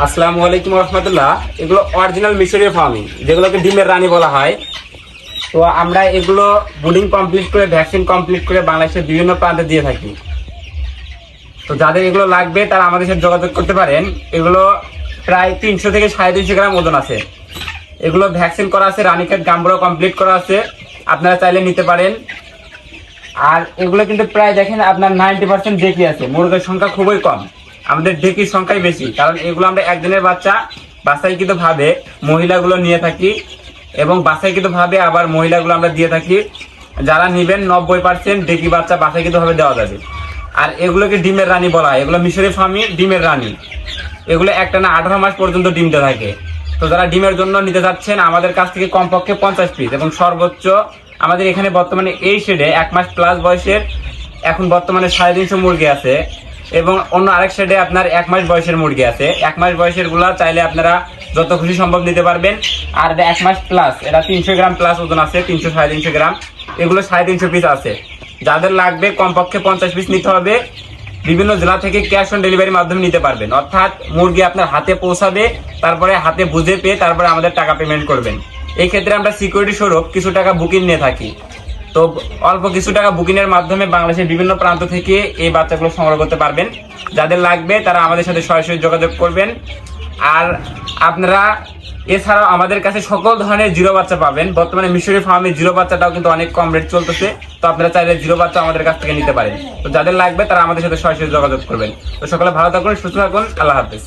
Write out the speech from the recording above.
আসসালামু আলাইকুম রহমতুল্লাহ। এগুলো অরিজিনাল মিশরীয় ফার্মিং, যেগুলোকে ডিমের রানী বলা হয়। তো আমরা এগুলো বুডিং কমপ্লিট করে ভ্যাকসিন কমপ্লিট করে বাংলাদেশের বিভিন্ন প্রান্তে দিয়ে থাকি। তো যাদের এগুলো লাগবে তারা আমাদের সাথে যোগাযোগ করতে পারেন। এগুলো প্রায় 300 থেকে 350 গ্রাম ওজন আছে। এগুলো ভ্যাকসিন করা আছে, রানীক্ষেত গাম্বুরা কমপ্লিট করা আছে, আপনারা চাইলে নিতে পারেন। আর এগুলো কিন্তু প্রায় দেখেন আপনার 90% ডেকি আছে, মুরগের সংখ্যা খুবই কম, আমাদের ডেকির সংখ্যাই বেশি। কারণ এগুলো আমরা একদিনের বাচ্চা বাছাইকৃত ভাবে মহিলাগুলো নিয়ে থাকি এবং বাছাইকৃত ভাবে আবার মহিলাগুলো আমরা দিয়ে থাকি। যারা নিবেন 90% ডেকি বাচ্চা বাছাইকৃত ভাবে দেওয়া যাবে। আর এগুলোকে ডিমের রানী বলা হয়, এগুলো মিশরি ফার্মি ডিমের রানী। এগুলো একটানা 18 মাস পর্যন্ত ডিম দিয়ে থাকে। তো যারা ডিমের জন্য নিতে যাচ্ছেন আমাদের কাছ থেকে কমপক্ষে 50 পিস এবং সর্বোচ্চ আমাদের এখানে বর্তমানে এই শেডে 1 মাস প্লাস বয়সের এখন বর্তমানে 350 মুরগি আছে এবং অন্য আরেক শেডে আপনার 1 মাস বয়সের মুরগি আছে। 1 মাস বয়সের গুলা চাইলে আপনারা যত খুশি সম্ভব নিতে পারবেন। আর 1 মাস প্লাস, এটা 300 গ্রাম প্লাস ওজন আছে, 300 350 গ্রাম, এগুলো 350 পিস আছে। যাদের লাগবে কমপক্ষে 50 পিস নিতে হবে। বিভিন্ন জেলা থেকে ক্যাশ অন ডেলিভারির মাধ্যমে নিতে পারবেন, অর্থাৎ মুরগি আপনার হাতে পৌঁছাবে, তারপরে হাতে বুঝে পেয়ে তারপরে আমাদের টাকা পেমেন্ট করবেন। এই ক্ষেত্রে আমরা সিকিউরিটি স্বরূপ কিছু টাকা বুকিং নিয়ে থাকি। তো অল্প কিছু টাকা বুকিং এর মাধ্যমে বাংলাদেশের বিভিন্ন প্রান্ত থেকে এই বাচ্চাগুলো সংগ্রহ করতে পারবেন। যাদের লাগবে তারা আমাদের সাথে সরাসরি যোগাযোগ করবেন। আর আপনারা এছাড়াও আমাদের কাছে সকল ধরনের জিরো বাচ্চা পাবেন। বর্তমানে মিশরি ফার্মে জিরো বাচ্চাটাও কিন্তু অনেক কম রেট চলতেছে। তো আপনারা চাইলে জিরো বাচ্চা আমাদের কাছ থেকে নিতে পারেন। তো যাদের লাগবে তারা আমাদের সাথে সরাসরি যোগাযোগ করবেন। তো সকলে ভালো থাকুন, সুস্থ থাকুন, আল্লাহ হাফেজ।